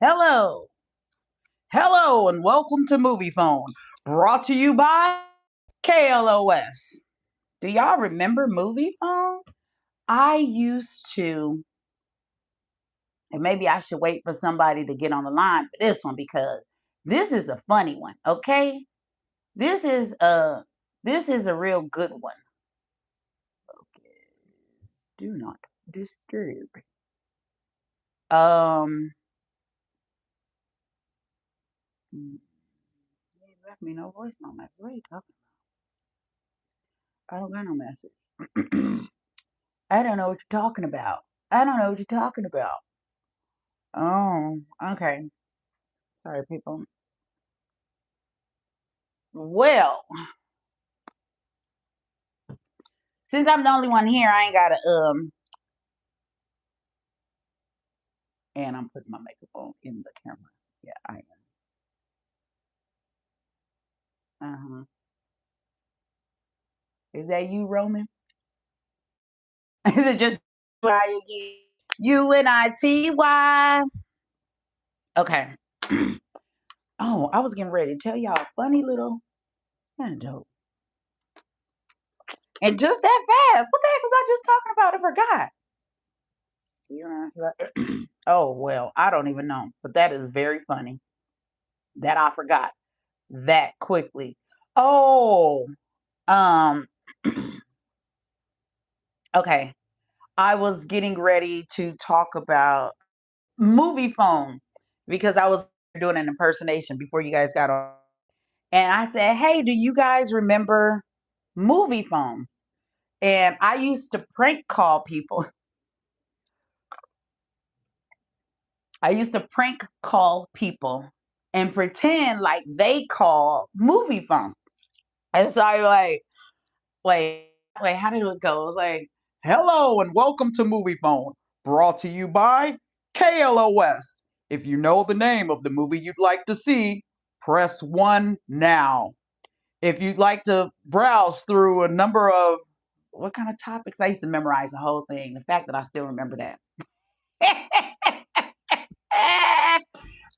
Hello, hello, and welcome to Movie Phone, brought to you by KLOS. Do y'all remember Movie Phone? I used to, and maybe I should wait for somebody to get on the line for this one because this is a funny one. Okay, this is a this is a real good one. Okay, do not disturb. Um, you left me no voicemail message. What are you talking about? I don't got no message. I don't know what you're talking about. I don't know what you're talking about. Oh, okay. Sorry, people. Well, since I'm the only one here, I ain't gotta and I'm putting my makeup on in the camera. Yeah, I am. Uh-huh. Is that you, Roman? Is it just UNITY? Okay. Oh, I was getting ready to tell y'all a funny little anecdote. And just that fast. What the heck was I just talking about? I forgot. Oh, well, I don't even know. But that is very funny that I forgot that quickly. Oh, um, okay. I was getting ready to talk about movie phone because I was doing an impersonation before you guys got on. And I said, hey, do you guys remember movie phone? And I used to prank call people. I used to prank call people and pretend like they call movie phone. And so I like, wait, how did it go? It was like, hello and welcome to Movie Phone, brought to you by KLOS. If you know the name of the movie you'd like to see, press 1 now. If you'd like to browse through a number of what kind of topics? I used to memorize the whole thing. The fact that I still remember that.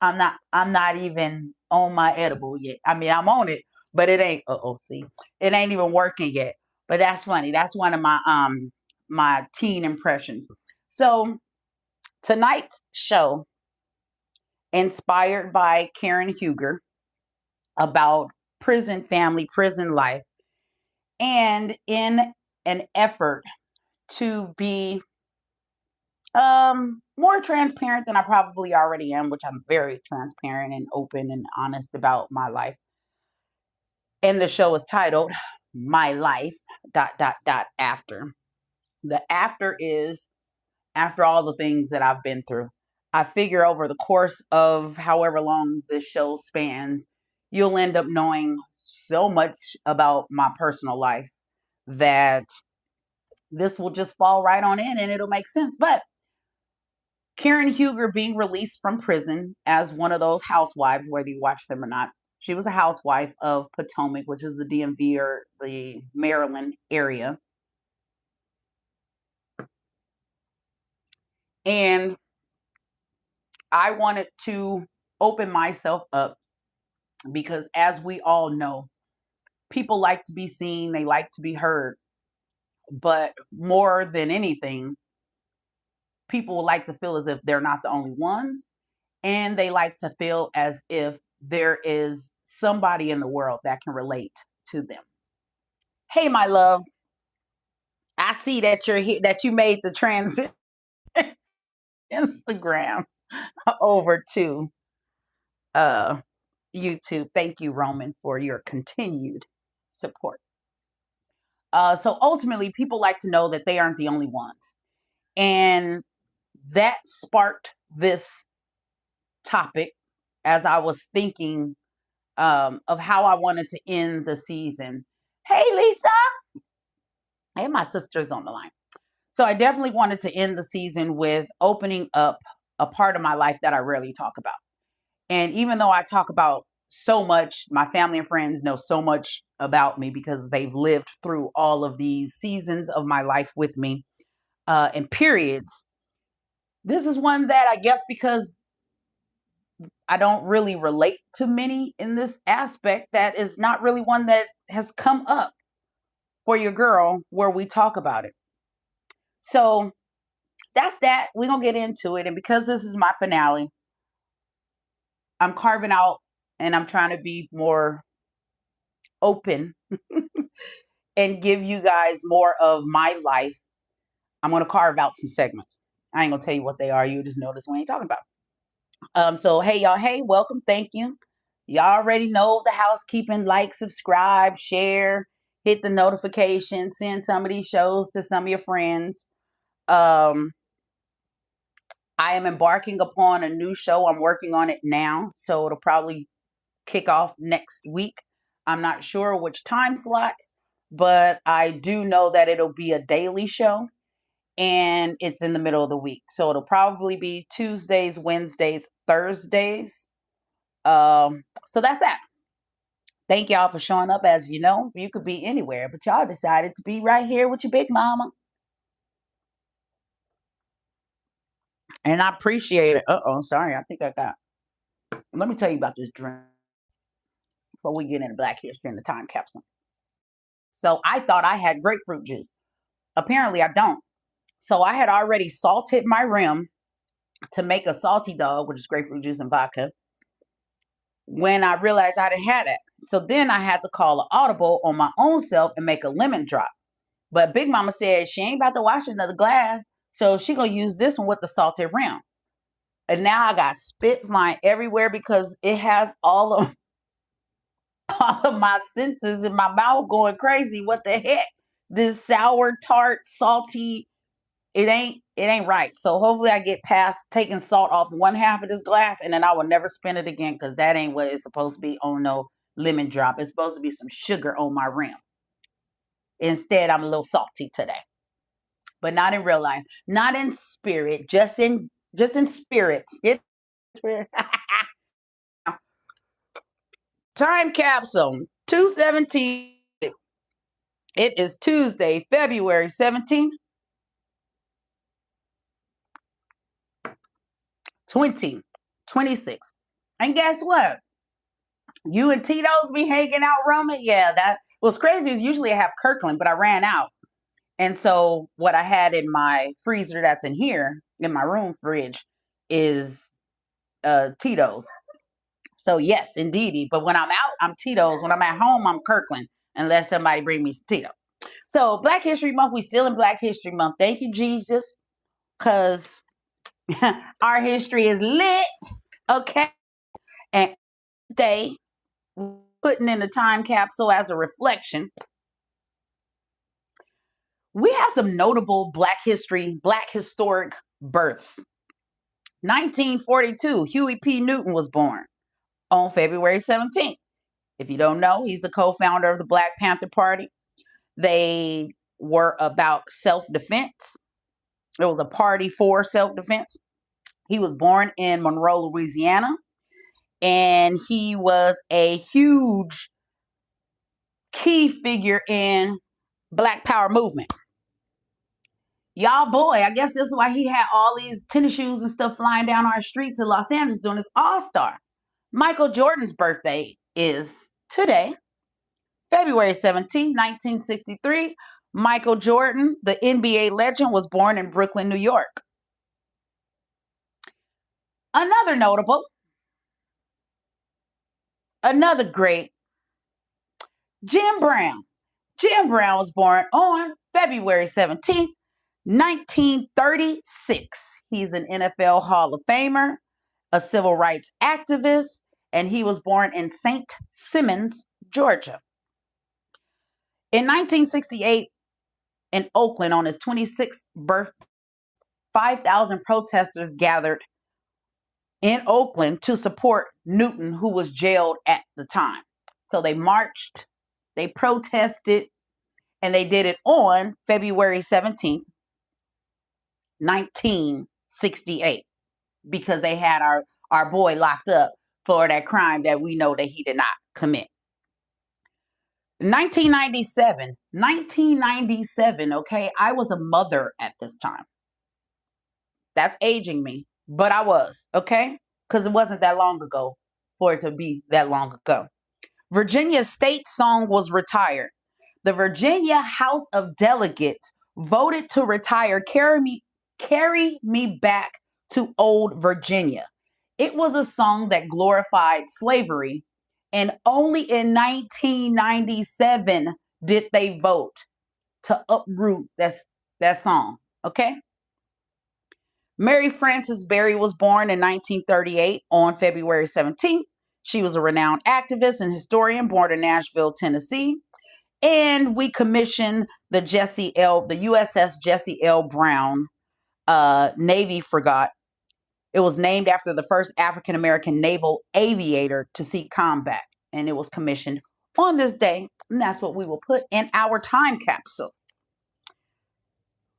I'm not even on my edible yet. I mean, I'm on it, but it ain't see. It ain't even working yet. But that's funny. That's one of my teen impressions. So tonight's show, inspired by Karen Huger, about prison family, prison life, and in an effort to be more transparent than I probably already am, which I'm very transparent and open and honest about my life. And the show is titled My Life dot dot dot after. The after is after all the things that I've been through. I figure over the course of however long this show spans, you'll end up knowing so much about my personal life that this will just fall right on in and it'll make sense. But Karen Huger being released from prison as one of those housewives, whether you watch them or not, she was a housewife of Potomac, which is the DMV or the Maryland area. And I wanted to open myself up because, as we all know, people like to be seen, they like to be heard. But more than anything, people would like to feel as if they're not the only ones. And they like to feel as if there is somebody in the world that can relate to them. Hey, my love, I see that you're here, that you made the transition Instagram over to uh YouTube. Thank you, Roman, for your continued support. So ultimately, people like to know that they aren't the only ones. And that sparked this topic as I was thinking of how I wanted to end the season. Hey, Lisa. Hey, my sister's on the line. So I definitely wanted to end the season with opening up a part of my life that I rarely talk about. And even though I talk about so much, my family and friends know so much about me because they've lived through all of these seasons of my life with me and periods. This is one that I guess because I don't really relate to many in this aspect. That is not really one that has come up for your girl where we talk about it. So that's that. We're going to get into it. And because this is my finale, I'm carving out and I'm trying to be more open and give you guys more of my life. I'm going to carve out some segments. I ain't going to tell you what they are. You just know this one ain't talking about. So, hey, y'all. Hey, welcome. Thank you. Y'all already know the housekeeping. Like, subscribe, share, hit the notification, send some of these shows to some of your friends. I am embarking upon a new show. I'm working on it now. So it'll probably kick off next week. I'm not sure which time slots, but I do know that it'll be a daily show and it's in the middle of the week. So it'll probably be Tuesdays, Wednesdays, Thursdays. So that's that. Thank y'all for showing up. As you know, you could be anywhere, but y'all decided to be right here with your big mama. And I appreciate it. Sorry. I think I got. Let me tell you about this drink before we get into Black History and the time capsule. So I thought I had grapefruit juice. Apparently, I don't. So I had already salted my rim to make a salty dog, which is grapefruit juice and vodka, when I realized I didn't have that. So then I had to call an audible on my own self and make a lemon drop. But Big Mama said she ain't about to wash another glass, so she gonna use this one with the salted rim. And now I got spit flying everywhere because it has all of my senses in my mouth going crazy. What the heck? This sour, tart, salty, it ain't right. So hopefully I get past taking salt off one half of this glass and then I will never spin it again because that ain't what it's supposed to be on no lemon drop. It's supposed to be some sugar on my rim. Instead, I'm a little salty today. But not in real life. Not in spirit. Just in spirits. Time capsule 217. It is Tuesday, February 17th, 2026. And guess what? You and Tito's be hanging out, Roman? Yeah, that what's crazy is usually I have Kirkland, but I ran out. And so what I had in my freezer that's in here, in my room fridge, is Tito's. So yes, indeedy. But when I'm out, I'm Tito's. When I'm at home, I'm Kirkland, unless somebody bring me some Tito. So Black History Month, we still in Black History Month. Thank you, Jesus, because our history is lit. Okay. And today, putting in the time capsule as a reflection, we have some notable Black historic births. 1942, Huey P. Newton was born on February 17th. If you don't know, he's the co-founder of the Black Panther Party. They were about self-defense. It was a party for self-defense. He was born in Monroe, Louisiana, and he was a huge key figure in Black Power movement. Y'all boy, I guess this is why he had all these tennis shoes and stuff flying down our streets in Los Angeles doing his All-Star. Michael Jordan's birthday is today, February 17, 1963. Michael Jordan, the NBA legend, was born in Brooklyn, New York. Another notable, another great, Jim Brown. Jim Brown was born on February 17, 1936. He's an NFL Hall of Famer, a civil rights activist, and he was born in St. Simons, Georgia. In 1968, in Oakland, on his 26th birthday, 5,000 protesters gathered in Oakland to support Newton, who was jailed at the time. So they marched, they protested, and they did it on February 17th, 1968, because they had our boy locked up for that crime that we know that he did not commit. 1997, okay? I was a mother at this time. That's aging me, but I was, okay? because it wasn't that long ago for it to be that long ago. Virginia state song was retired. The Virginia House of Delegates voted to retire Carry Me Back to Old Virginia. It was a song that glorified slavery, and only in 1997 did they vote to uproot that song. Okay? Mary Frances Berry was born in 1938 on February 17th. She was a renowned activist and historian born in Nashville, Tennessee. And we commissioned the USS Jesse L. Brown Navy frigate. It was named after the first African American naval aviator to see combat, and it was commissioned on this day. And that's what we will put in our time capsule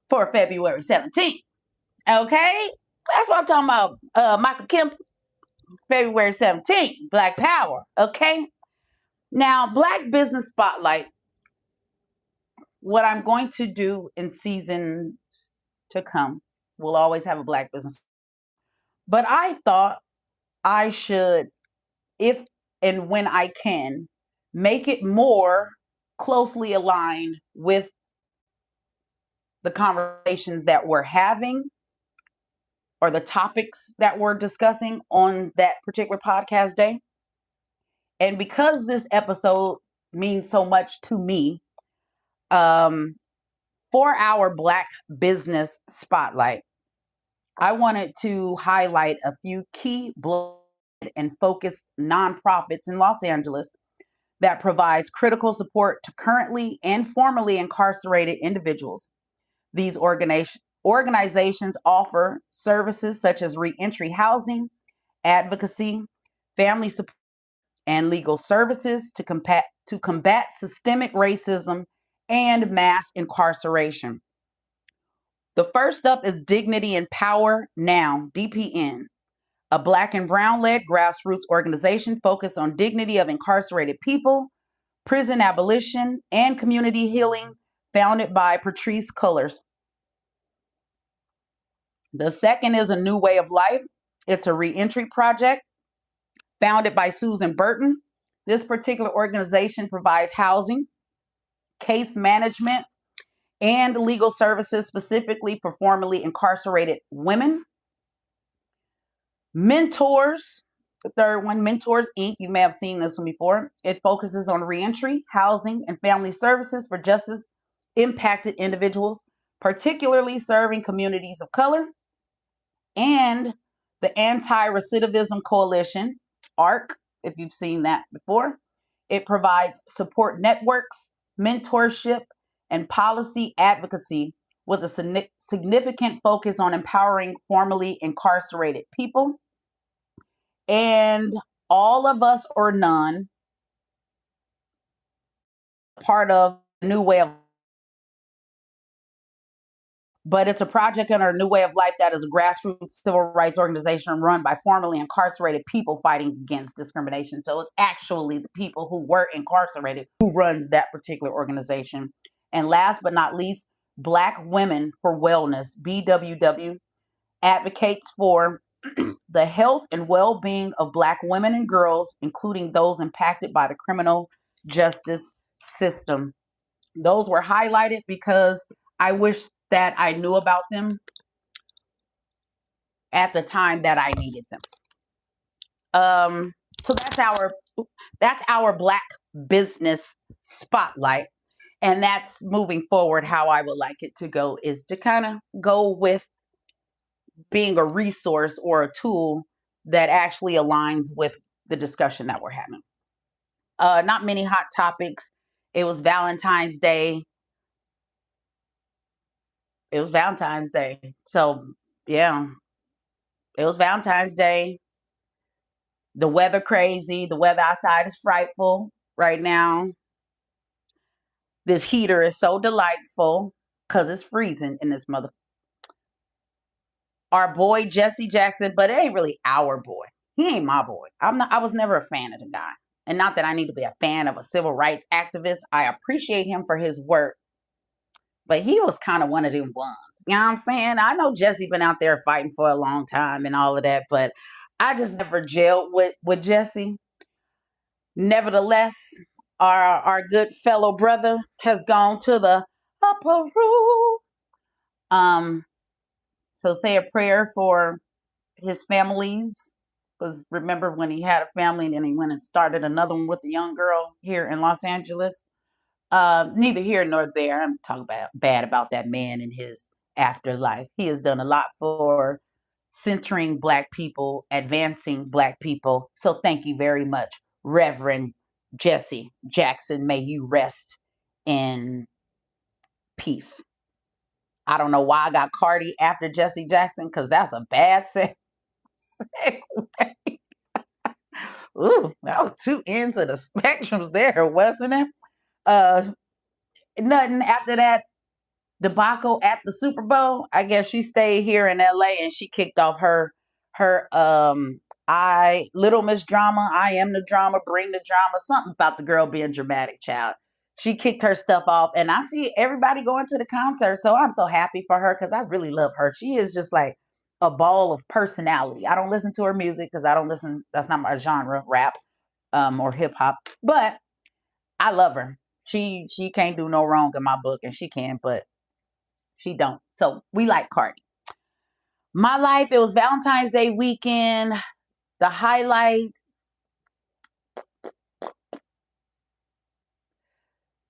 for February 17th. Okay? That's what I'm talking about. Michael Kemp, February 17th, Black Power. Okay? Now, Black Business Spotlight, what I'm going to do in seasons to come, we'll always have a Black business. But I thought I should, if and when I can, make it more closely aligned with the conversations that we're having or the topics that we're discussing on that particular podcast day. And because this episode means so much to me, for our Black Business Spotlight, I wanted to highlight a few key Black and focused nonprofits in Los Angeles that provides critical support to currently and formerly incarcerated individuals. These organizations offer services such as reentry housing, advocacy, family support, and legal services to combat systemic racism and mass incarceration. The first up is Dignity and Power Now, DPN, a Black and Brown-led grassroots organization focused on dignity of incarcerated people, prison abolition, and community healing, founded by Patrice Cullors. The second is A New Way of Life. It's a reentry project founded by Susan Burton. This particular organization provides housing, case management, and legal services specifically for formerly incarcerated women. Mentors, the third one, Mentors Inc. You may have seen this one before. It focuses on reentry, housing, and family services for justice impacted individuals, particularly serving communities of color. And the Anti-Recidivism Coalition, ARC, if you've seen that before. It provides support networks, mentorship, and policy advocacy with a significant focus on empowering formerly incarcerated people. And All of Us or None, part of New Way of, but it's a project in our New Way of Life that is a grassroots civil rights organization run by formerly incarcerated people fighting against discrimination. So it's actually the people who were incarcerated who runs that particular organization. And last but not least, Black Women for Wellness, BWW, advocates for the health and well-being of Black women and girls, including those impacted by the criminal justice system. Those were highlighted because I wish that I knew about them at the time that I needed them. So that's our Black Business Spotlight. And that's moving forward. How I would like it to go is to kind of go with being a resource or a tool that actually aligns with the discussion that we're having. Not many hot topics. It was Valentine's Day. So, yeah, it was Valentine's Day. The weather crazy. The weather outside is frightful right now. This heater is so delightful because it's freezing in this mother. Our boy, Jesse Jackson, but it ain't really our boy. He ain't my boy. I was never a fan of the guy. And not that I need to be a fan of a civil rights activist. I appreciate him for his work. But he was kind of one of them ones. You know what I'm saying? I know Jesse been out there fighting for a long time and all of that, but I just never gelled with Jesse. Nevertheless, our good fellow brother has gone to the upper room. Um, so say a prayer for his families. Because remember when he had a family and then he went and started another one with a young girl here in Los Angeles. Neither here nor there. I'm talking bad about that man and his afterlife. He has done a lot for centering Black people, advancing Black people. So thank you very much, Reverend Jesse Jackson. May you rest in peace. I don't know why I got Cardi after Jesse Jackson because that's a bad segue. Ooh, that was two ends of the spectrums there, wasn't it? Uh, Nothing after that debacle at the Super Bowl. I guess she stayed here in LA and she kicked off her I Little Miss Drama, I Am the Drama, Bring the Drama, something about the girl being dramatic, child. She kicked her stuff off and I see everybody going to the concert. So I'm so happy for her because I really love her. She is just like a ball of personality. I don't listen to her music because I don't listen, that's not my genre, rap or hip hop. But I love her. She can't do no wrong in my book, and she can, but she don't. So we like Cardi. My life, it was Valentine's Day weekend. The highlight,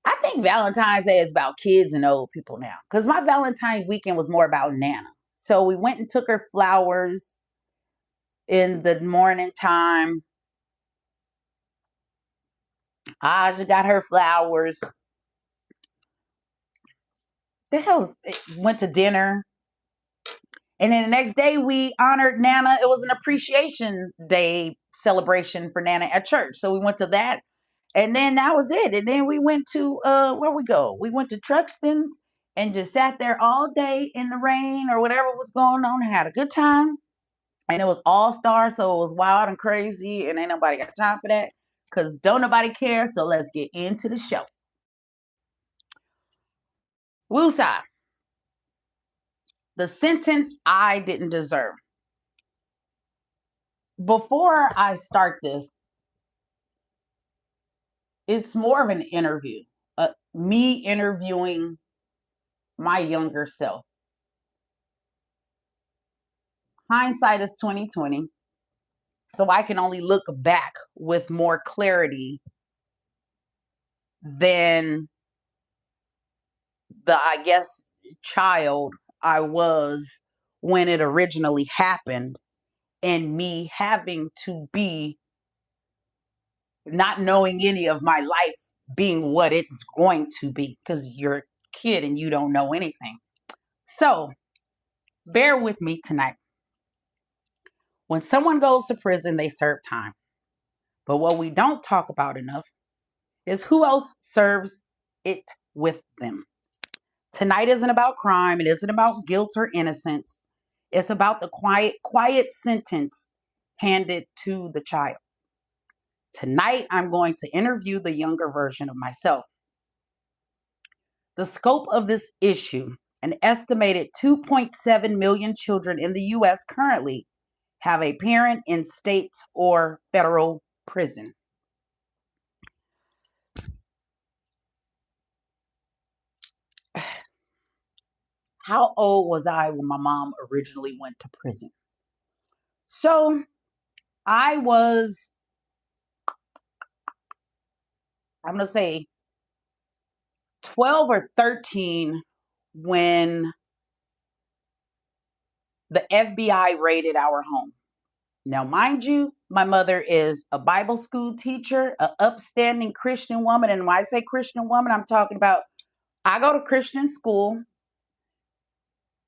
I think Valentine's Day is about kids and old people now. Because my Valentine's weekend was more about Nana. So we went and took her flowers in the morning time. Aja got her flowers. The hell, went to dinner. And then the next day we honored Nana. It was an appreciation day celebration for Nana at church. So we went to that. And then that was it. And then we went to where we go? We went to Truxton's and just sat there all day in the rain or whatever was going on and had a good time. And it was all star, so it was wild and crazy, and ain't nobody got time for that because don't nobody care. So let's get into the show. Woosah. The sentence I didn't deserve. Before I start this, it's more of an interview. Me interviewing my younger self. Hindsight is 2020. So I can only look back with more clarity than the, I guess, child I was when it originally happened, and me having to be not knowing any of my life being what it's going to be because you're a kid and you don't know anything. So bear with me tonight. When someone goes to prison, they serve time. But what we don't talk about enough is who else serves it with them. Tonight isn't about crime. It isn't about guilt or innocence. It's about the quiet sentence handed to the child. Tonight, I'm going to interview the younger version of myself. The scope of this issue, an estimated 2.7 million children in the U.S. currently have a parent in state or federal prison. How old was I when my mom originally went to prison? So I was, I'm going to say 12 or 13 when the FBI raided our home. Now, mind you, my mother is a Bible school teacher, an upstanding Christian woman. And when I say Christian woman, I'm talking about I go to Christian school.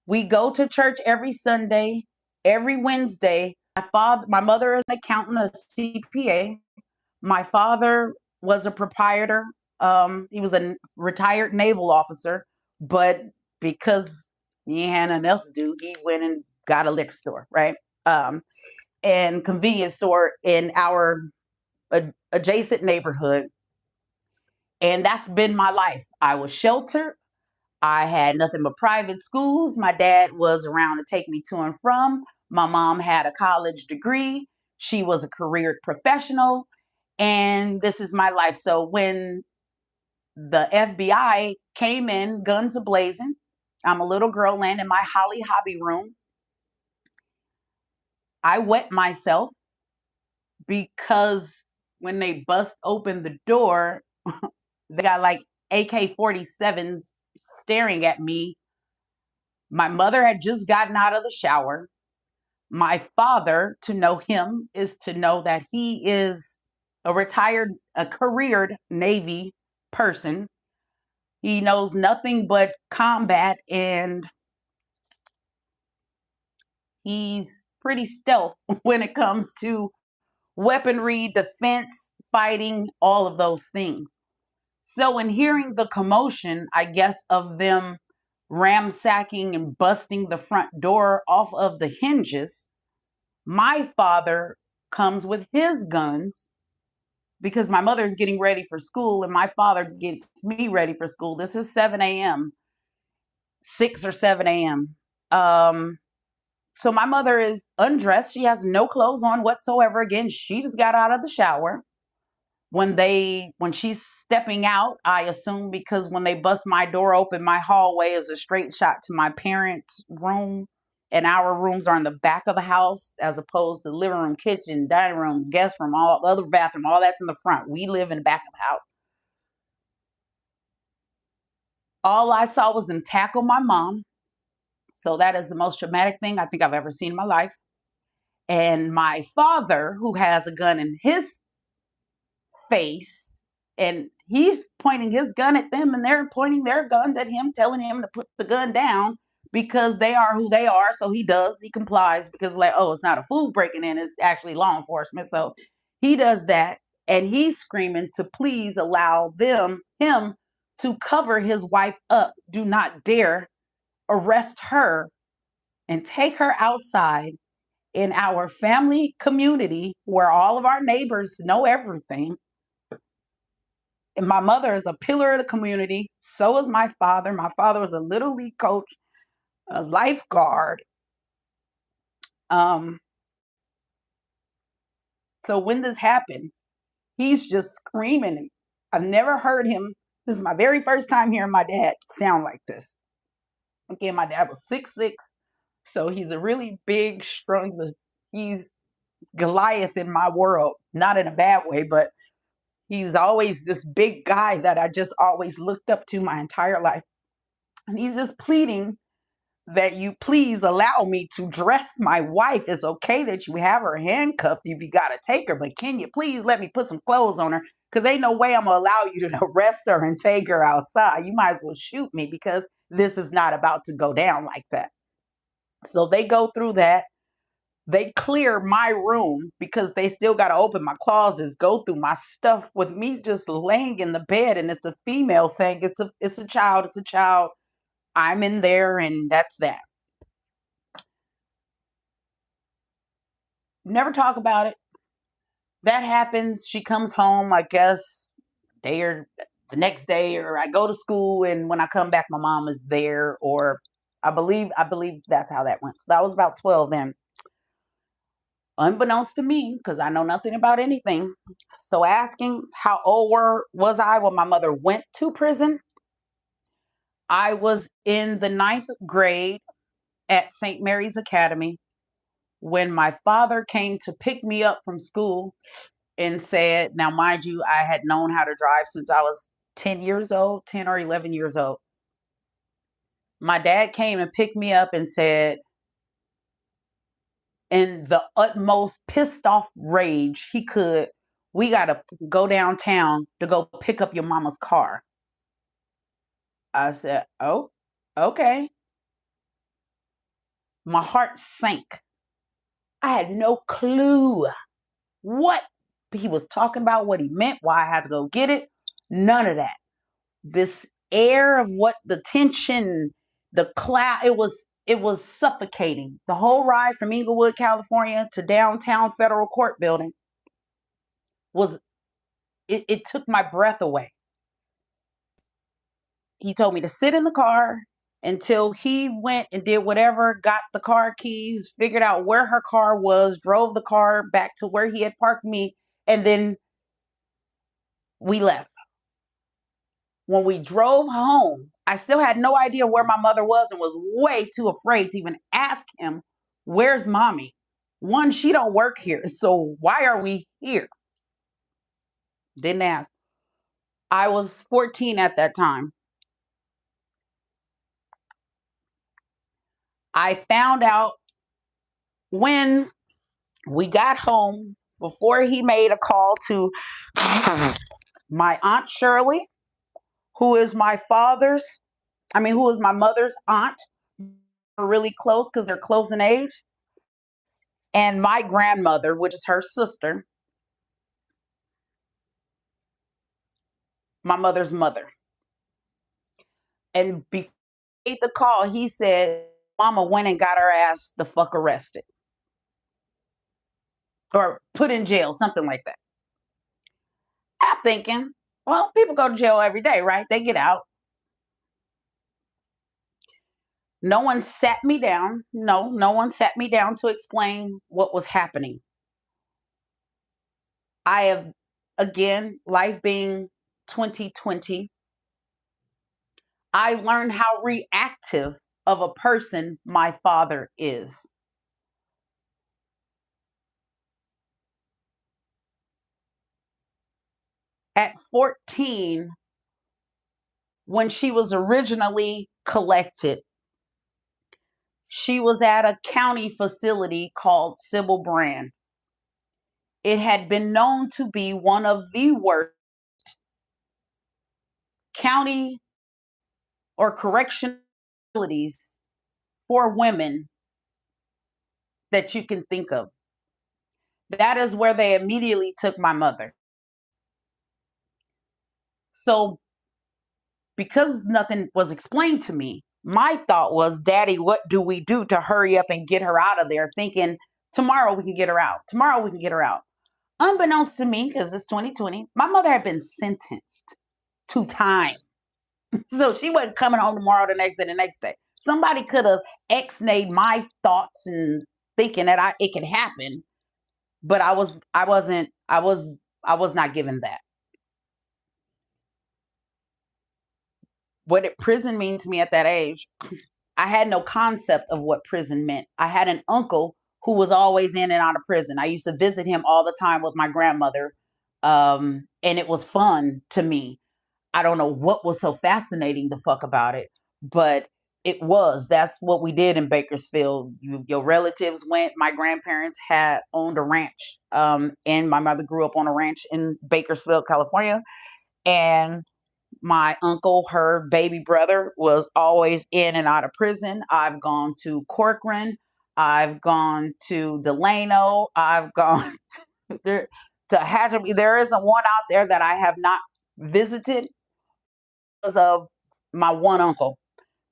We go to church every Sunday, every Wednesday. My mother is an accountant, a CPA. My father was a proprietor. He was a retired naval officer, but because he had nothing else to do, he went and got a liquor store, right? And convenience store in our adjacent neighborhood. And that's been my life. I was sheltered. I had nothing but private schools. My dad was around to take me to and from. My mom had a college degree. She was a career professional, and this is my life. So when the FBI came in, guns a-blazing, I'm a little girl laying in my Holly hobby room. I wet myself because when they bust open the door, they got like AK-47s staring at me. My mother had just gotten out of the shower. My father, to know him is to know that he is a careered Navy person. He knows nothing but combat, and he's pretty stealth when it comes to weaponry, defense, fighting, all of those things. So, in hearing the commotion, I guess, of them ransacking and busting the front door off of the hinges, my father comes with his guns because my mother's getting ready for school and my father gets me ready for school. This is 7 a.m., 6 or 7 a.m. So my mother is undressed. She has no clothes on whatsoever. Again, she just got out of the shower. When she's stepping out, I assume because when they bust my door open, my hallway is a straight shot to my parents' room, and our rooms are in the back of the house as opposed to living room, kitchen, dining room, guest room, all the other bathroom, all that's in the front. We live in the back of the house. All I saw was them tackle my mom. So that is the most traumatic thing I think I've ever seen in my life. And my father, who has a gun in his face, and he's pointing his gun at them, and they're pointing their guns at him, telling him to put the gun down because they are who they are. So he complies because, like, oh, it's not a fool breaking in, it's actually law enforcement. So he does that, and he's screaming to please allow him to cover his wife up. Do not dare arrest her and take her outside in our family community where all of our neighbors know everything. And my mother is a pillar of the community. So is my father. My father was a little league coach, a lifeguard. Um, so when this happened, he's just screaming. I've never heard him. This is my very first time hearing my dad sound like this. Again, my dad was 6'6", so he's a really big, strong. He's Goliath in my world, not in a bad way, but he's always this big guy that I just always looked up to my entire life. And he's just pleading that you please allow me to dress my wife. It's okay that you have her handcuffed if you got to take her, but can you please let me put some clothes on her? Because ain't no way I'm going to allow you to arrest her and take her outside. You might as well shoot me because this is not about to go down like that. So they go through that. They clear my room because they still got to open my closets, go through my stuff with me just laying in the bed, and it's a female saying it's a child. I'm in there, and that's that. Never talk about it. That happens. She comes home, I guess, day or the next day, or I go to school, and when I come back, my mom is there, or I believe that's how that went. So that was about 12 then. Unbeknownst to me, because I know nothing about anything. So asking how old was I when my mother went to prison? I was in the 9th grade at St. Mary's Academy when my father came to pick me up from school and said, now mind you, I had known how to drive since I was 10 years old, 10 or 11 years old. My dad came and picked me up and said, in the utmost pissed off rage he could, we got to go downtown to go pick up your mama's car. I said, oh, okay. My heart sank. I had no clue what he was talking about, what he meant, why I had to go get it. None of that. This air of what the tension, the cloud, it was suffocating. The whole ride from Inglewood, California to downtown Federal Court building it took my breath away. He told me to sit in the car until he went and did whatever, got the car keys, figured out where her car was, drove the car back to where he had parked me, and then we left. When we drove home, I still had no idea where my mother was and was way too afraid to even ask him, "Where's mommy?" One, she don't work here, so why are we here? Didn't ask. I was 14 at that time. I found out when we got home before he made a call to my aunt Shirley, who is my father's, who is my mother's aunt. We're really close because they're close in age. And my grandmother, which is her sister, my mother's mother. And before he made the call, he said, Mama went and got her ass the fuck arrested or put in jail, something like that. I'm thinking, well, people go to jail every day, right? They get out. No one sat me down. No one sat me down to explain what was happening. I have, again, life being 2020, I learned how reactive of a person my father is. At 14, when she was originally collected, she was at a county facility called Sybil Brand. It had been known to be one of the worst county or correctional facilities for women that you can think of. That is where they immediately took my mother. So, because nothing was explained to me, my thought was, Daddy, what do we do to hurry up and get her out of there? Thinking, tomorrow we can get her out. Tomorrow we can get her out. Unbeknownst to me, because it's 2020, my mother had been sentenced to time. So she wasn't coming home tomorrow, the next day, the next day. Somebody could have X-nayed my thoughts and thinking that it could happen, but I was not given that. What did prison mean to me at that age? I had no concept of what prison meant. I had an uncle who was always in and out of prison. I used to visit him all the time with my grandmother, and it was fun to me. I don't know what was so fascinating the fuck about it, but it was. That's what we did in Bakersfield. Your relatives went. My grandparents had owned a ranch, and my mother grew up on a ranch in Bakersfield, California, and my uncle, her baby brother, was always in and out of prison. I've gone to Corcoran. I've gone to Delano. I've gone there to Hatterby. There isn't one out there that I have not visited because of my one uncle.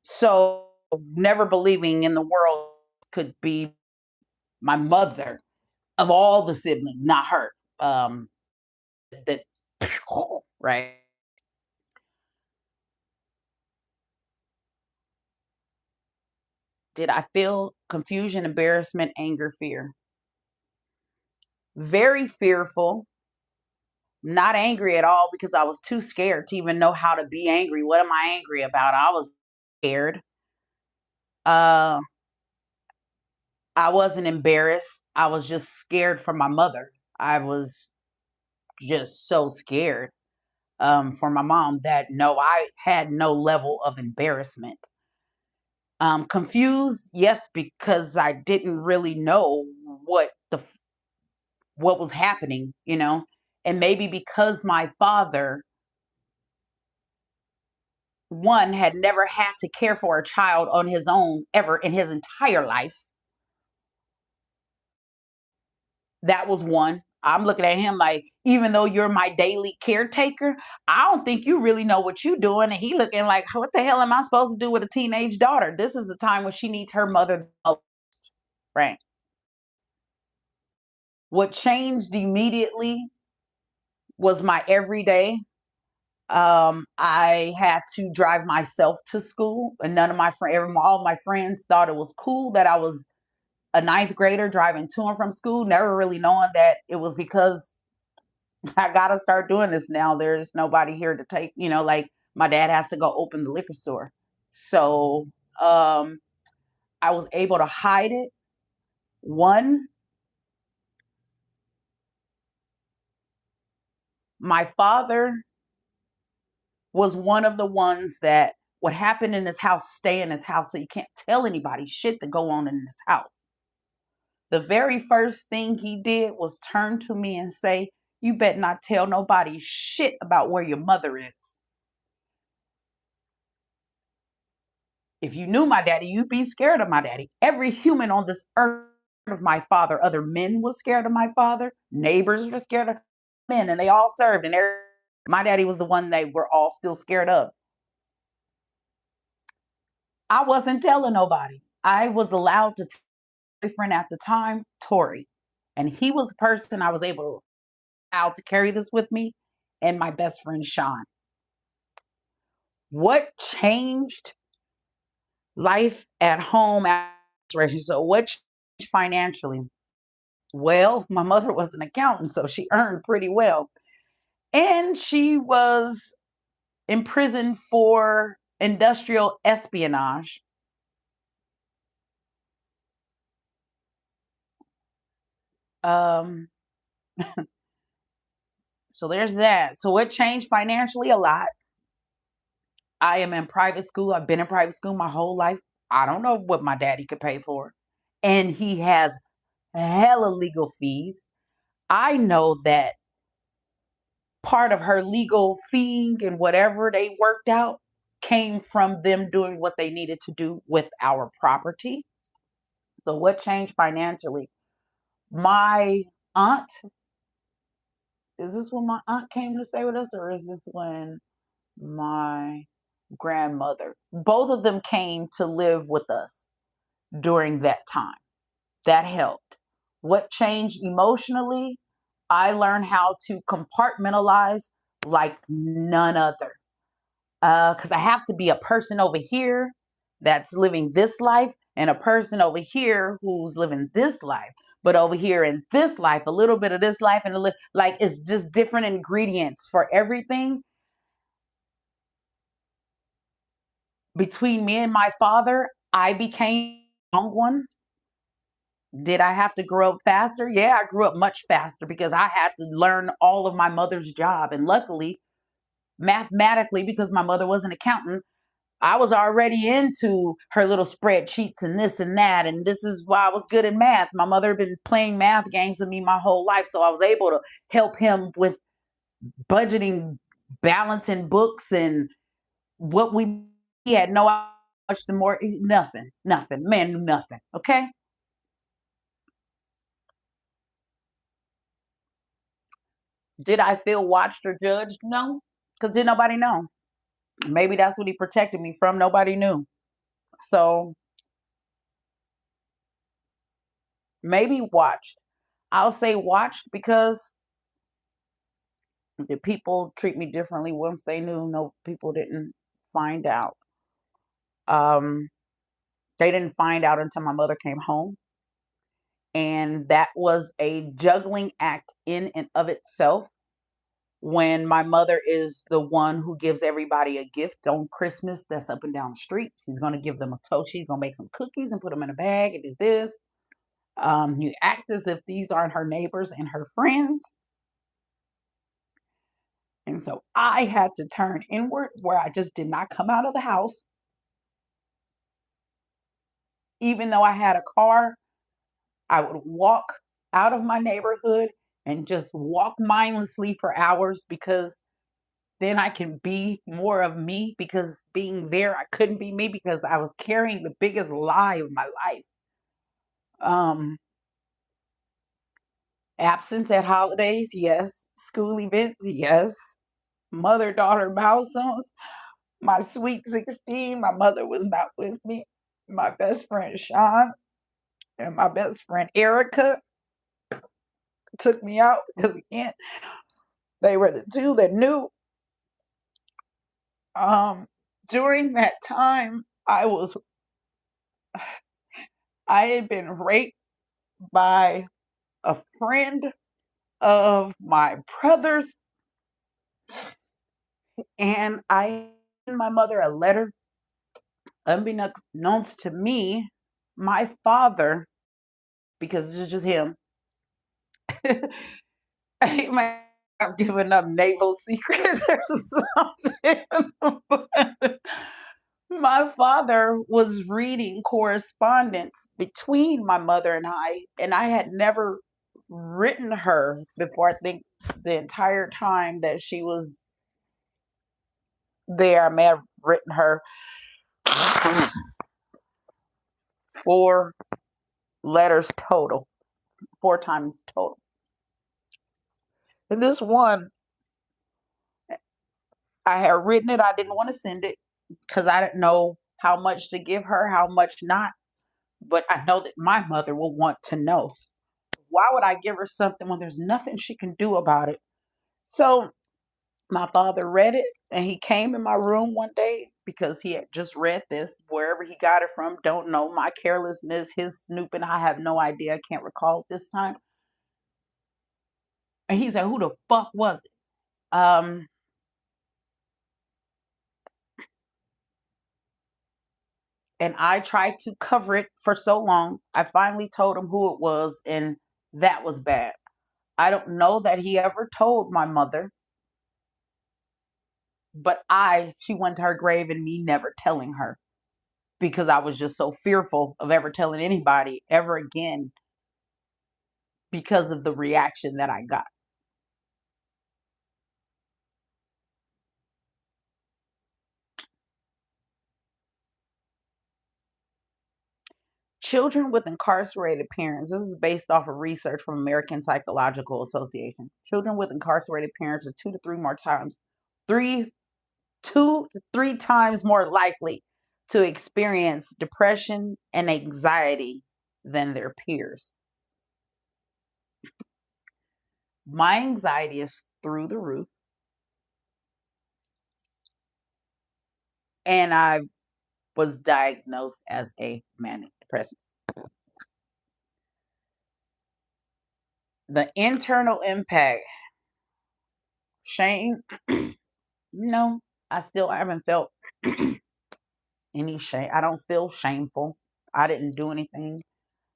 So never believing in the world could be my mother of all the siblings, not her. That right. Did I feel confusion, embarrassment, anger, fear? Very fearful, not angry at all because I was too scared to even know how to be angry. What am I angry about? I was scared. Uh, I wasn't embarrassed. I was just scared for my mother. I was just so scared for my mom that no, I had no level of embarrassment. Confused, yes, because I didn't really know what was happening, and maybe because my father, one, had never had to care for a child on his own ever in his entire life. That was one. I'm looking at him like, even though you're my daily caretaker, I don't think you really know what you're doing. And he looking like, what the hell am I supposed to do with a teenage daughter? This is the time when she needs her mother the most, right? What changed immediately was my everyday. I had to drive myself to school, and none of my friends, all my friends thought it was cool that I was a ninth grader driving to and from school, never really knowing that it was because I gotta start doing this now. There's nobody here to take, like my dad has to go open the liquor store. So um, I was able to hide it. One, my father was one of the ones that what happened in his house, stay in his house. So you can't tell anybody shit to go on in this house. The very first thing he did was turn to me and say, "You better not tell nobody shit about where your mother is." If you knew my daddy, you'd be scared of my daddy. Every human on this earth of my father, other men was scared of my father, neighbors were scared of men, and they all served. And my daddy was the one they were all still scared of. I wasn't telling nobody. I was allowed to tell my boyfriend at the time, Tori. And he was the person I was able to carry this with me, and my best friend, Sean. What changed life at home after incarceration? So, what changed financially? Well, my mother was an accountant, so she earned pretty well. And she was imprisoned for industrial espionage. Um, so there's that. So what changed financially? A lot. I am in private school. I've been in private school my whole life. I don't know what my daddy could pay for. And he has hella legal fees. I know that part of her legal fee and whatever they worked out came from them doing what they needed to do with our property. So, what changed financially? My aunt, is this when my aunt came to stay with us, or is this when my grandmother? Both of them came to live with us during that time. That helped. What changed emotionally? I learned how to compartmentalize like none other. Because I have to be a person over here that's living this life and a person over here who's living this life. But over here in this life, a little bit of this life and like it's just different ingredients for everything. Between me and my father, I became a young one. Did I have to grow up faster? Yeah, I grew up much faster because I had to learn all of my mother's job. And luckily, mathematically, because my mother was an accountant, I was already into her little spreadsheets and this and that. And this is why I was good in math. My mother had been playing math games with me my whole life. So I was able to help him with budgeting, balancing books, and what he had no idea how much the more, nothing. Man knew nothing. Okay. Did I feel watched or judged? No, because did nobody know. Maybe that's what he protected me from. Nobody knew. So maybe watched. I'll say watched because did people treat me differently once they knew? No, people didn't find out. Um, they didn't find out until my mother came home. And that was a juggling act in and of itself when my mother is the one who gives everybody a gift on Christmas that's up and down the street. She's going to give them a toast. She's going to make some cookies and put them in a bag and do this. You act as if these aren't her neighbors and her friends. And so I had to turn inward where I just did not come out of the house. Even though I had a car, I would walk out of my neighborhood and just walk mindlessly for hours because then I can be more of me because being there, I couldn't be me because I was carrying the biggest lie of my life. Um, Absence at holidays, yes. School events, yes. Mother daughter milestones. My sweet 16, my mother was not with me. My best friend Sean and my best friend Erica took me out because again, they were the two that knew Um, During that time, I had been raped by a friend of my brother's, and I sent my mother a letter. Unbeknownst to me, my father, because it's just him, he might have given up naval secrets or something. But my father was reading correspondence between my mother and I had never written her before. I think the entire time that she was there, I may have written her 4 letters total, 4 times total. And this one, I had written it. I didn't want to send it because I didn't know how much to give her, how much not. But I know that my mother will want to know. Why would I give her something when there's nothing she can do about it? So my father read it and he came in my room one day because he had just read this, wherever he got it from. Don't know. My carelessness, his snooping, I have no idea. I can't recall this time. And he said, "Who the fuck was it?" Um, and I tried to cover it for so long. I finally told him who it was, and that was bad. I don't know that he ever told my mother, but she went to her grave and me never telling her because I was just so fearful of ever telling anybody ever again because of the reaction that I got. Children with incarcerated parents, this is based off of research from American Psychological Association. Children with incarcerated parents are 3 to 3 times more likely to experience depression and anxiety than their peers. My anxiety is through the roof, and I was diagnosed as a manic depressive. The internal impact, shame, no, I haven't felt any shame. I don't feel shameful. I didn't do anything.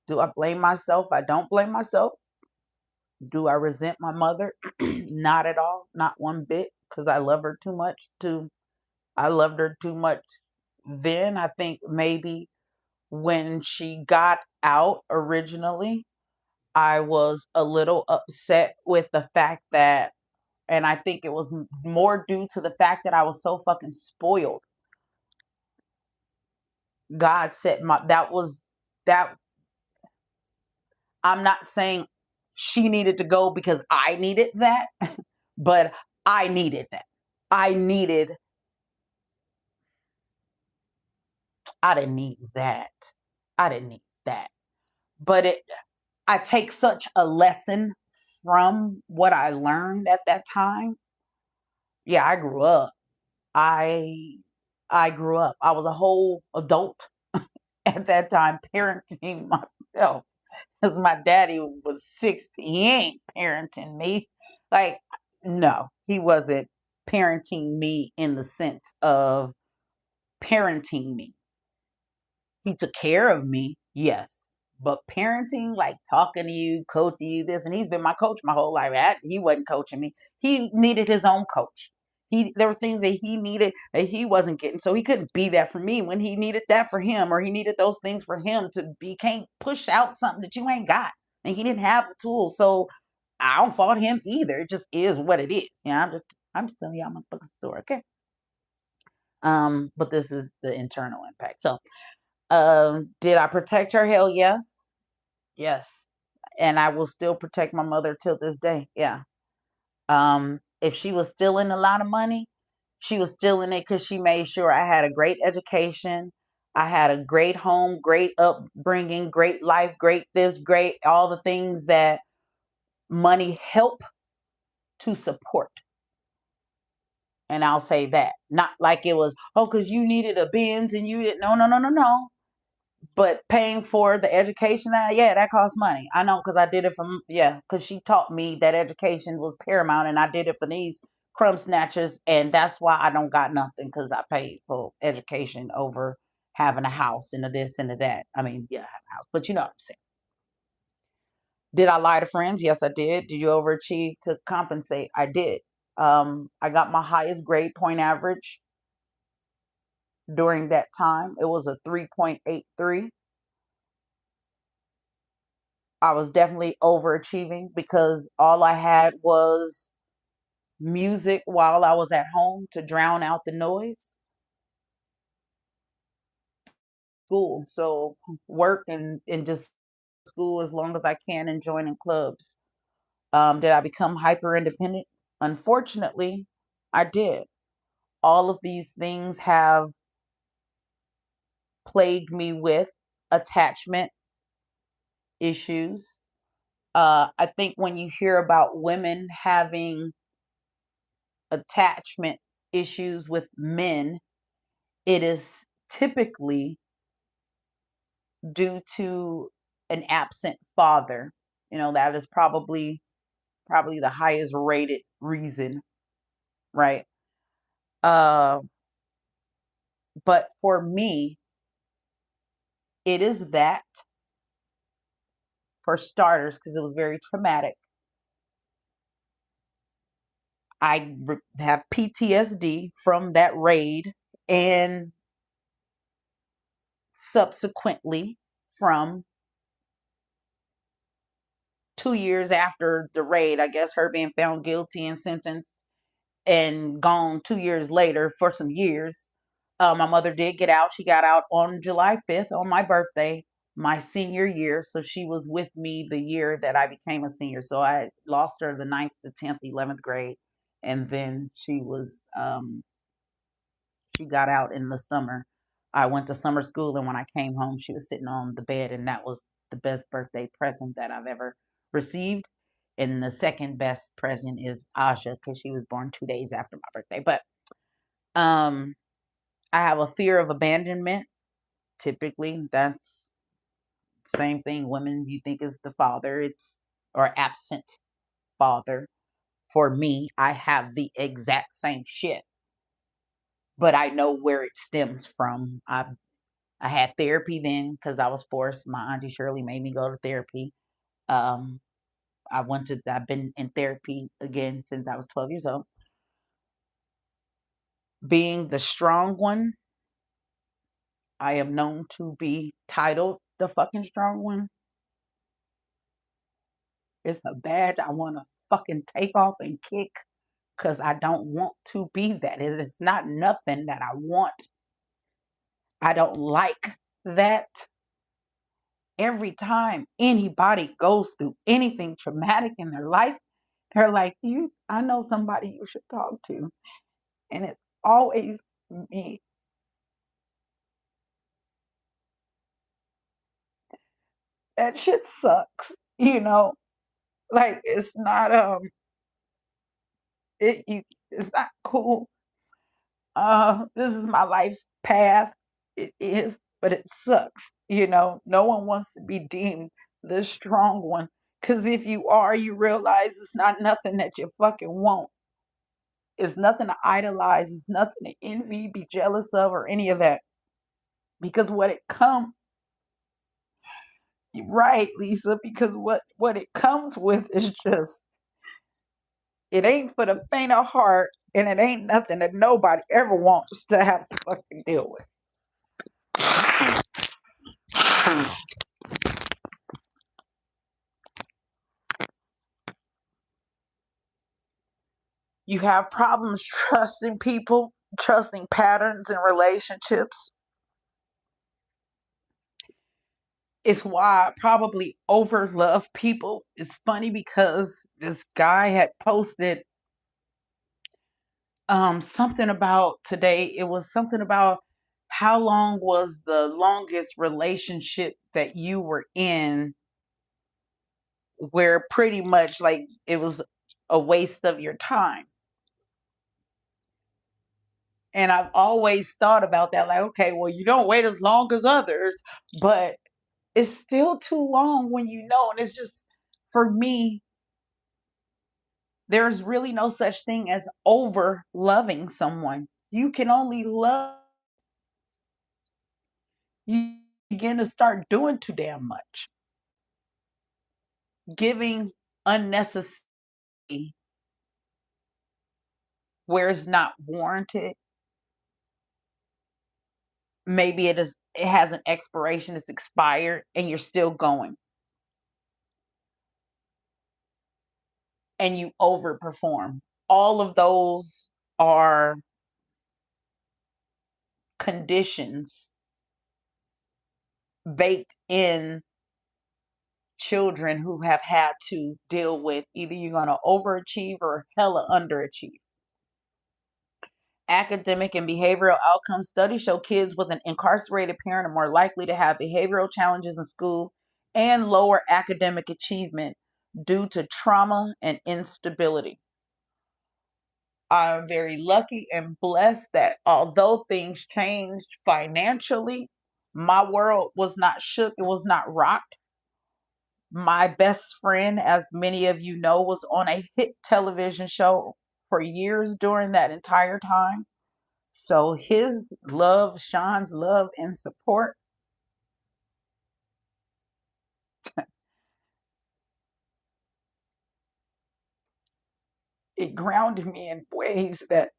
Do I blame myself? I don't blame myself. Do I resent my mother? Not at all, not one bit, because I love her too much to. I loved her too much then. I think maybe when she got out originally, I was a little upset with the fact that, and I think it was more due to the fact that I was so fucking spoiled. God said that was that. I'm not saying she needed to go because I needed that, but I needed that. I needed, I didn't need that. I didn't need that. But I take such a lesson from what I learned at that time. Yeah, I grew up. I I grew up. I was a whole adult at that time parenting myself because my daddy was 60. He ain't parenting me. Like, no, he wasn't parenting me in the sense of parenting me. He took care of me, yes. But parenting, like talking to you, coaching you, this, and he's been my coach my whole life. He wasn't coaching me. He needed his own coach. There were things that he needed that he wasn't getting, so he couldn't be that for me when he needed that for him, or he needed those things for him to be. Can't push out something that you ain't got, and he didn't have the tools. So I don't fault him either. It just is what it is. I'm just telling you, I'm a fucking story, okay? But this is the internal impact. So did I protect her? Hell yes. Yes. And I will still protect my mother till this day. Yeah. If she was still in a lot of money, she was still in it because she made sure I had a great education. I had a great home, great upbringing, great life, great this, great all the things that money help to support. And I'll say that. Not like it was, oh, because you needed a Benz and you didn't. No, no, no, no, no. But paying for the education, yeah, that costs money. I know because I did it from, yeah, because she taught me that education was paramount, and I did it for these crumb snatchers. And that's why I don't got nothing, because I paid for education over having a house and a this and a that. I mean, yeah, I have a house, but you know what I'm saying. Did I lie to friends? Yes, I did. Did you overachieve to compensate? I did. I got my highest grade point average during that time. It was a 3.83. I was definitely overachieving because all I had was music while I was at home to drown out the noise. School. So work and just school as long as I can and joining clubs. Did I become hyper independent? Unfortunately, I did. All of these things have plagued me with attachment issues. I think when you hear about women having attachment issues with men, it is typically due to an absent father. You know, that is probably the highest rated reason, right? Uh, but for me, it is that, for starters, because it was very traumatic. Have PTSD from that raid, and subsequently from 2 years after the raid, I guess, her being found guilty and sentenced and gone 2 years later for some years. My mother did get out. She got out on July 5th, on my birthday, my senior year. So she was with me the year that I became a senior. So I lost her the ninth, the 10th, 11th grade. And then she got out in the summer. I went to summer school, and when I came home, she was sitting on the bed, and that was the best birthday present that I've ever received. And the second best present is Aja, because she was born 2 days after my birthday. But um, I have a fear of abandonment. Typically, that's same thing. Women, you think is the father, it's or absent father. For me, I have the exact same shit, but I know where it stems from. I had therapy then because I was forced. My auntie Shirley made me go to therapy. Um, I've been in therapy again since I was 12 years old. Being the strong one, I am known to be titled the fucking strong one. It's a badge I want to fucking take off and kick because I don't want to be that. It's not nothing that I want. I don't like that. Every time anybody goes through anything traumatic in their life, they're like, I know somebody you should talk to. And it's always me. That shit sucks, you know? Like it's not cool. This is my life's path. It is, but it sucks. You know, no one wants to be deemed the strong one. Cause if you are, you realize it's not nothing that you fucking want. It's nothing to idolize. It's nothing to envy, be jealous of, or any of that. Because what it comes right, Lisa, because what it comes with is just, it ain't for the faint of heart, and it ain't nothing that nobody ever wants to have to fucking deal with. You have problems trusting people, trusting patterns and relationships. It's why I probably overlove people. It's funny because this guy had posted something about today. It was something about how long was the longest relationship that you were in, where pretty much like it was a waste of your time. And I've always thought about that, like, okay, well, you don't wait as long as others, but it's still too long when you know. And it's just, for me, there's really no such thing as over loving someone. You can only love, you begin to start doing too damn much, giving unnecessary where it's not warranted. Maybe it has an expiration, it's expired, and you're still going, and you overperform. All of those are conditions baked in children who have had to deal with either you're going to overachieve or hella underachieve. Academic and behavioral outcome studies show kids with an incarcerated parent are more likely to have behavioral challenges in school and lower academic achievement due to trauma and instability. I'm very lucky and blessed that although things changed financially, my world was not shook, it was not rocked. My best friend, as many of you know, was on a hit television show for years during that entire time. So his love, Sean's love and support, it grounded me in ways that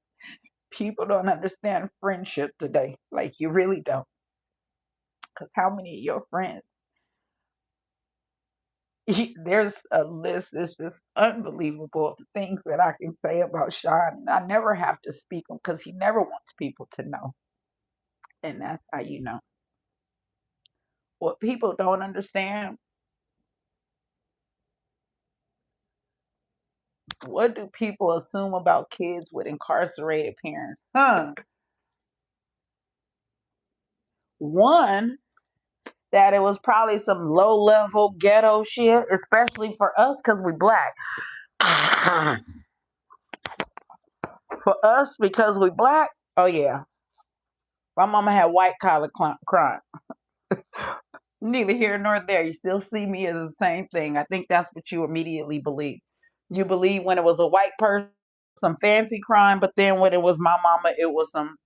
people don't understand friendship today. Like, you really don't. Because how many of your friends, there's a list, it's just unbelievable of the things that I can say about Sean. And I never have to speak them because he never wants people to know. And that's how you know. What people don't understand, what do people assume about kids with incarcerated parents? One, that it was probably some low level ghetto shit, especially for us because we black. For us, because we black, oh yeah. My mama had white collar crime. Neither here nor there. You still see me as the same thing. I think that's what you immediately believe. You believe when it was a white person, some fancy crime, but then when it was my mama, it was some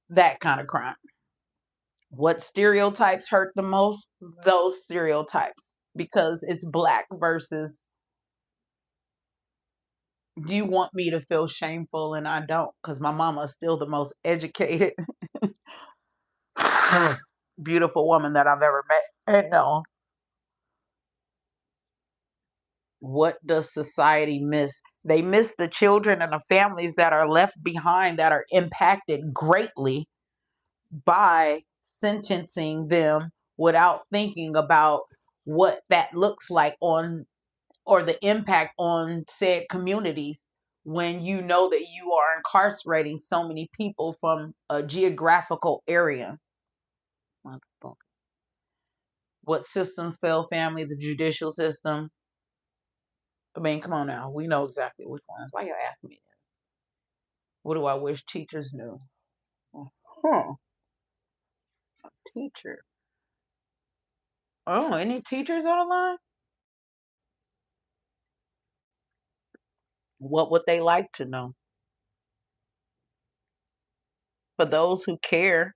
that kind of crime. What stereotypes hurt the most? Those stereotypes, because it's black versus, do you want me to feel shameful and I don't, because my mama is still the most educated, beautiful woman that I've ever met. And no, what does society miss? They miss the children and the families that are left behind that are impacted greatly by sentencing them without thinking about what that looks like on, or the impact on said communities, when you know that you are incarcerating so many people from a geographical area. What systems fail family? The judicial system. I mean, come on now. We know exactly which ones. Why you asking me that? What do I wish teachers knew? Huh. Teacher. Oh, any teachers on the line? What would they like to know? For those who care,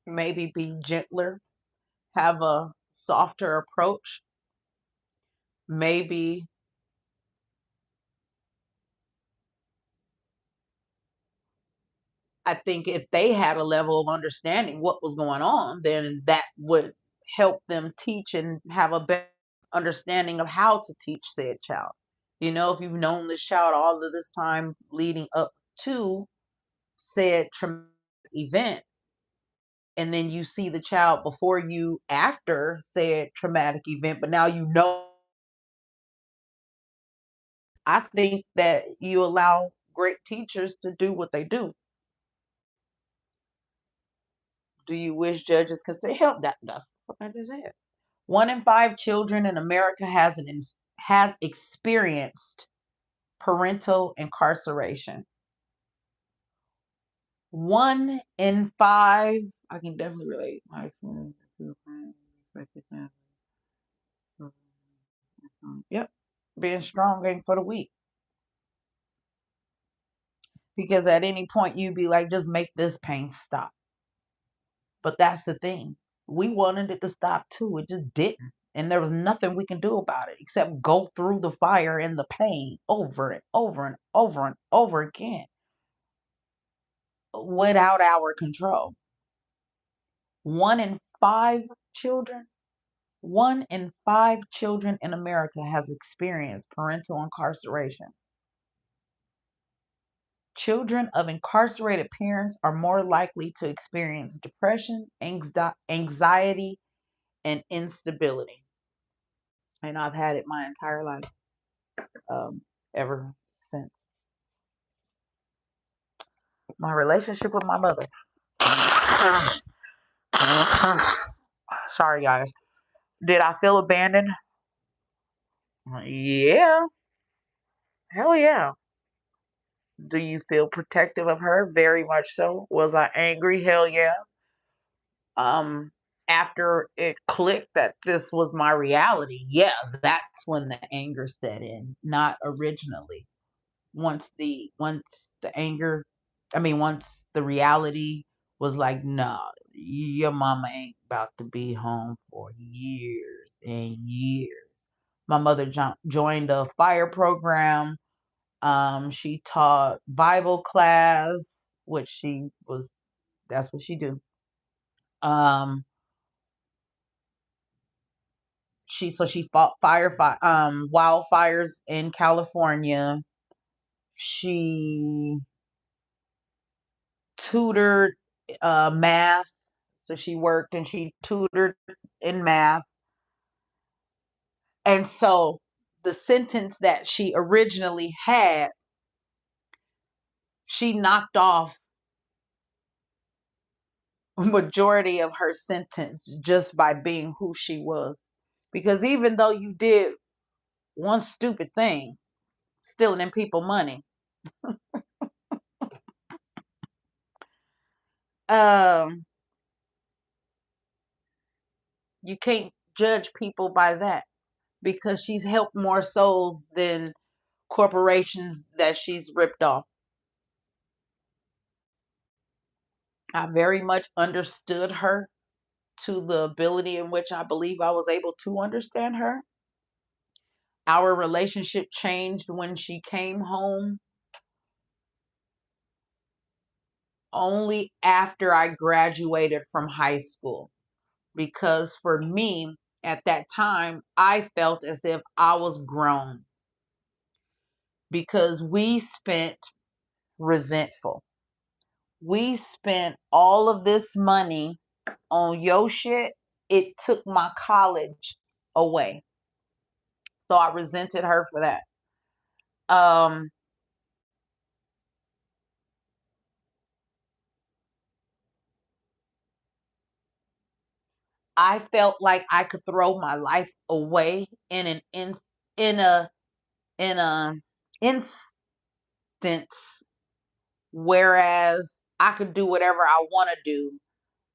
maybe be gentler, have a softer approach. Maybe, I think if they had a level of understanding what was going on, then that would help them teach and have a better understanding of how to teach said child. You know, if you've known this child all of this time leading up to said traumatic event, and then you see the child before you after said traumatic event, but now you know, I think that you allow great teachers to do what they do. Do you wish judges could say help? That's what I just said. 1 in 5 children in America has experienced parental incarceration. 1 in 5, I can definitely relate my experience. Yep. Being strong ain't for the weak. Because at any point you'd be like, just make this pain stop. But that's the thing. We wanted it to stop too. It just didn't. And there was nothing we can do about it except go through the fire and the pain over and over and over and over again without our control. 1 in 5 children, 1 in 5 children in America has experienced parental incarceration. Children of incarcerated parents are more likely to experience depression, anxiety, and instability. And I've had it my entire life, ever since my relationship with my mother. Sorry, guys. Did I feel abandoned? Yeah. Hell yeah. Do you feel protective of her? Very much so. Was I angry? Hell yeah. Um, After it clicked that this was my reality, yeah, that's when the anger set in, not originally. Once the anger, I mean, once the reality was like, no, your mama ain't about to be home for years and years. My mother joined a fire program. She taught Bible class, which that's what she do. Um, she fought wildfires in California. She tutored math. So she worked and she tutored in math. And so the sentence that she originally had, she knocked off a majority of her sentence just by being who she was. Because even though you did one stupid thing, stealing in people money, um, you can't judge people by that, because she's helped more souls than corporations that she's ripped off. I very much understood her to the ability in which I believe I was able to understand her. Our relationship changed when she came home only after I graduated from high school. Because for me, at that time, I felt as if I was grown because we spent resentful. We spent all of this money on your shit. It took my college away. So I resented her for that. Um, I felt like I could throw my life away in a in a instance, whereas I could do whatever I want to do.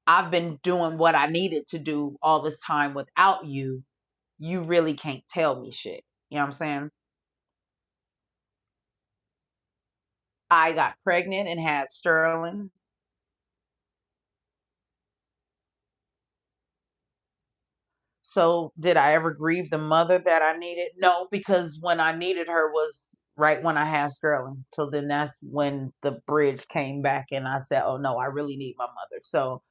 I've been doing what I needed to do all this time without you. You really can't tell me shit. You know what I'm saying? I got pregnant and had Sterling. So did I ever grieve the mother that I needed? No, because when I needed her was right when I had Sterling. So then that's when the bridge came back and I said, oh no, I really need my mother. So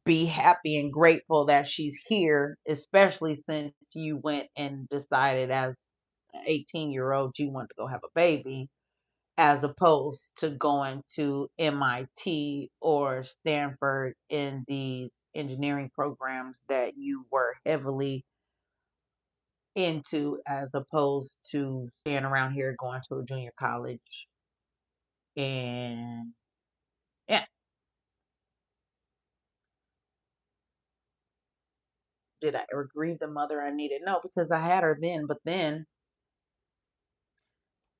be happy and grateful that she's here, especially since you went and decided as an 18-year-old you want to go have a baby, as opposed to going to MIT or Stanford in these engineering programs that you were heavily into, as opposed to staying around here going to a junior college. And yeah, did I ever grieve the mother I needed? No, because I had her then, but then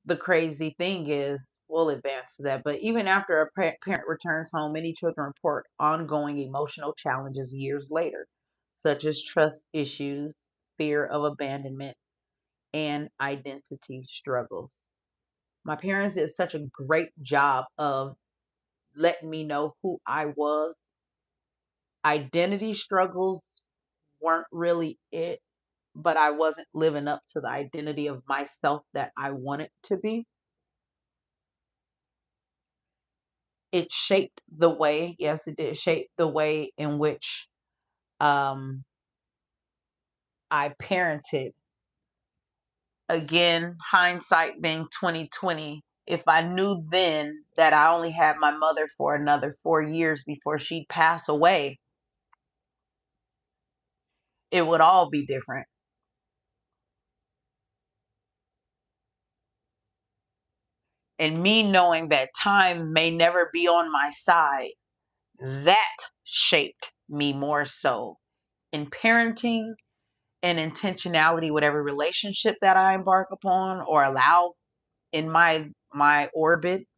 the crazy thing is, we'll advance to that, but even after a parent returns home, many children report ongoing emotional challenges years later, such as trust issues, fear of abandonment, and identity struggles. My parents did such a great job of letting me know who I was. Identity struggles weren't really it, but I wasn't living up to the identity of myself that I wanted to be. It shaped the way, yes, it did shape the way in which um, I parented. Again, hindsight being 2020. If I knew then that I only had my mother for another 4 years before she'd pass away, it would all be different. And me knowing that time may never be on my side, that shaped me more so in parenting and intentionality, whatever relationship that I embark upon or allow in my orbit,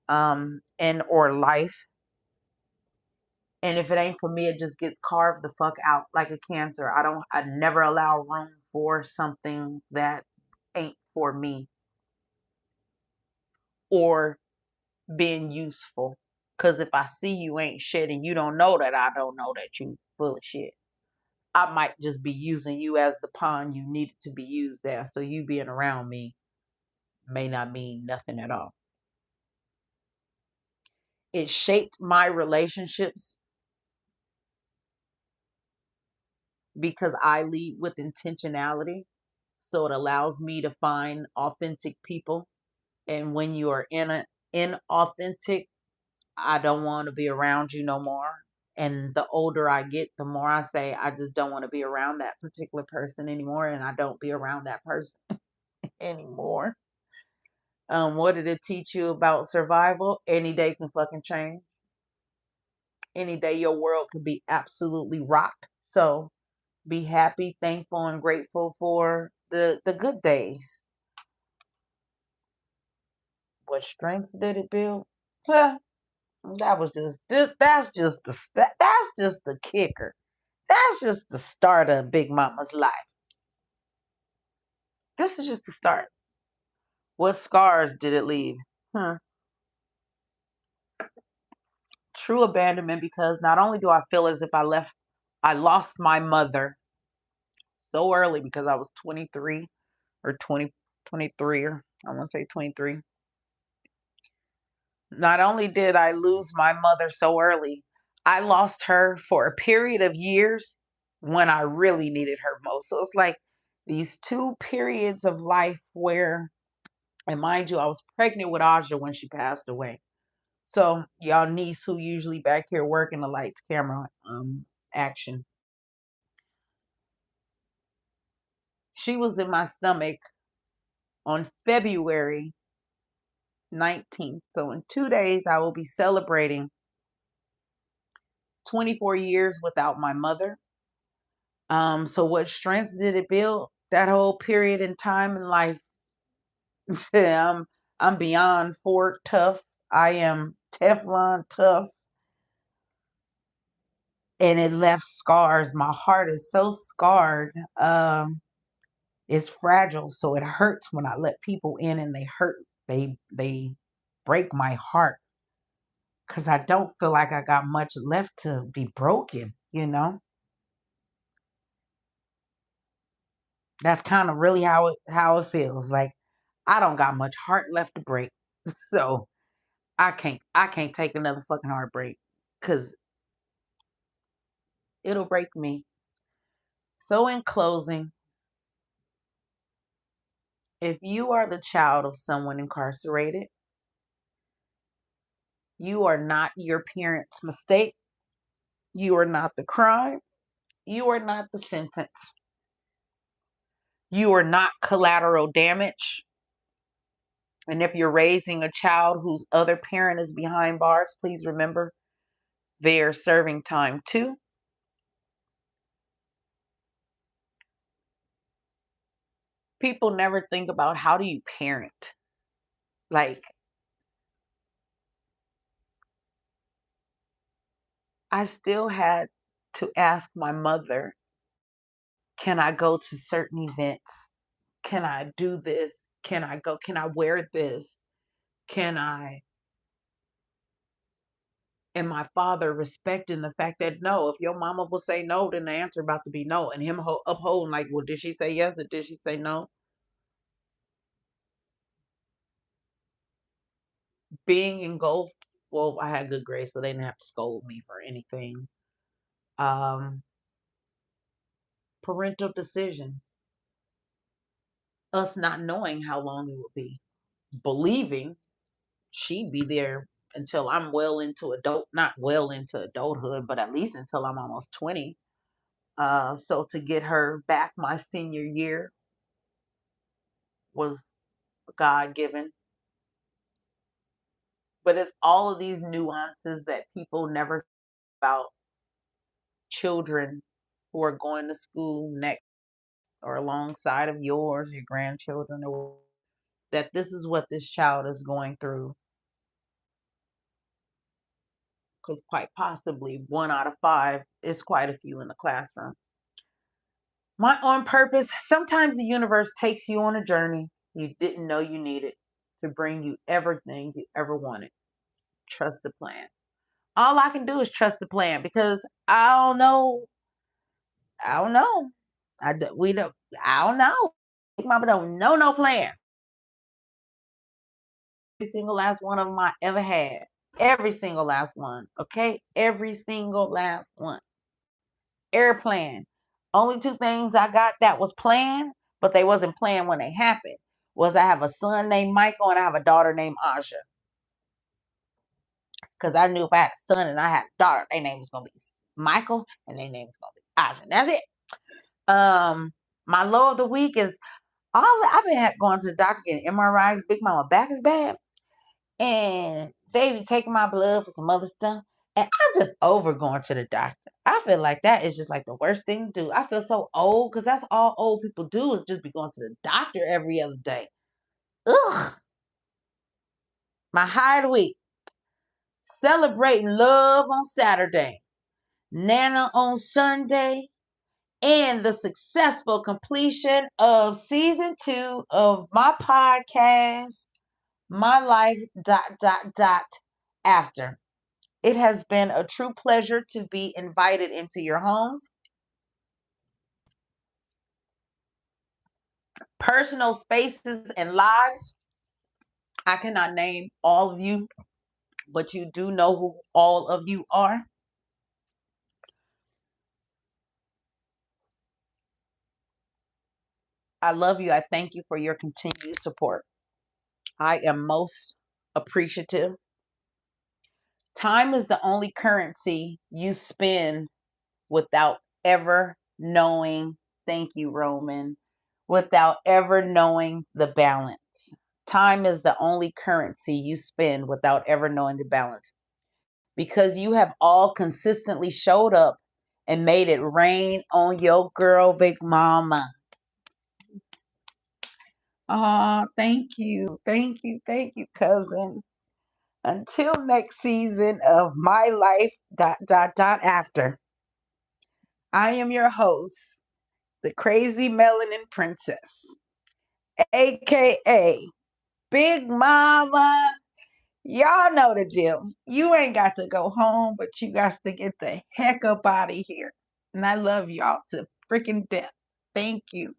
and or life. And if it ain't for me, it just gets carved the fuck out like a cancer. I never allow room for something that ain't for me or being useful. Cause if I see you ain't shit and you don't know that I don't know that you full of shit, I might just be using you as the pawn you needed to be used as. So you being around me may not mean nothing at all. It shaped my relationships because I lead with intentionality. So it allows me to find authentic people. And when you are inauthentic, I don't want to be around you no more. And the older I get, the more I say, I just don't want to be around that particular person anymore. And I don't be around that person anymore. What did it teach you about survival? Any day can fucking change. Any day your world could be absolutely rocked. So be happy, thankful, and grateful for the good days. What strengths did it build? Huh, that was just this. That's just the kicker. That's just the start of Big Mama's life. This is just the start. What scars did it leave? Hmm. True abandonment, because not only do I feel as if I lost my mother so early because I was 23 or 20, 23, or I want to say 23. Not only did I lose my mother so early, I lost her for a period of years when I really needed her most. So it's like these two periods of life where, and mind you, I was pregnant with Aja when she passed away. So y'all niece who usually back here working the lights, camera, action. She was in my stomach on February 19th. So in 2 days, I will be celebrating 24 years without my mother. So what strengths did it build? That whole period in time in life, I'm beyond Ford tough. I am Teflon tough, and it left scars. My heart is so scarred. It's fragile, so it hurts when I let people in, and they hurt. They break my heart because I don't feel like I got much left to be broken. That's kind of really how it feels. Like I don't got much heart left to break. So I can't take another fucking heartbreak because it'll break me. So in closing, if you are the child of someone incarcerated, you are not your parents' mistake. You are not the crime. You are not the sentence. You are not collateral damage. And if you're raising a child whose other parent is behind bars, please remember they are serving time too. People never think about how do you parent. Like, I still had to ask my mother, can I go to certain events? Can I do this? Can I go? Can I wear this? Can I? And my father respecting the fact that no, if your mama will say no, then the answer about to be no. And him upholding, like, well, did she say yes or did she say no? Being engulfed, well, I had good grades, so they didn't have to scold me for anything. Um, Parental decision, us not knowing how long it would be, believing she'd be there until I'm well into not well into adulthood, but at least until I'm almost 20. So to get her back my senior year was God given. But it's all of these nuances that people never about children who are going to school next or alongside of yours, your grandchildren, or that this is what this child is going through. Because quite possibly 1 out of 5 is quite a few in the classroom. My on purpose, sometimes the universe takes you on a journey you didn't know you needed to bring you everything you ever wanted. Trust the plan. All I can do is trust the plan because I don't know. I don't know. We don't. I don't know. Big Mama don't know no plan. Every single last one of them I ever had. Every single last one. Okay, every single last one. Airplane. Only 2 things I got that was planned, but they wasn't planned when they happened. Was I have a son named Michael and I have a daughter named Aja. Because I knew if I had a son and I had a daughter, their name was gonna be Michael and their name was gonna be Aja. That's it. My low of the week is I've been going to the doctor getting MRIs. Big Mama back is bad, and they be taking my blood for some other stuff. And I'm just over going to the doctor. I feel like that is just like the worst thing to do. I feel so old because that's all old people do is just be going to the doctor every other day. Ugh. My high of the week. Celebrating love on Saturday, Nana on Sunday, and the successful completion of season 2 of my podcast, My Life After. It has been a true pleasure to be invited into your homes, personal spaces, and lives. I cannot name all of you, but you do know who all of you are. I love you. I thank you for your continued support. I am most appreciative. Time is the only currency you spend without ever knowing, thank you, Roman, without ever knowing the balance. Time is the only currency you spend without ever knowing the balance. Because you have all consistently showed up and made it rain on your girl, Big Mama. Oh, thank you. Thank you. Thank you, cousin. Until next season of My Life After. I am your host, the crazy melanin princess, aka Big Mama. Y'all know the deal. You ain't got to go home, but you got to get the heck up out of here. And I love y'all to freaking death. Thank you.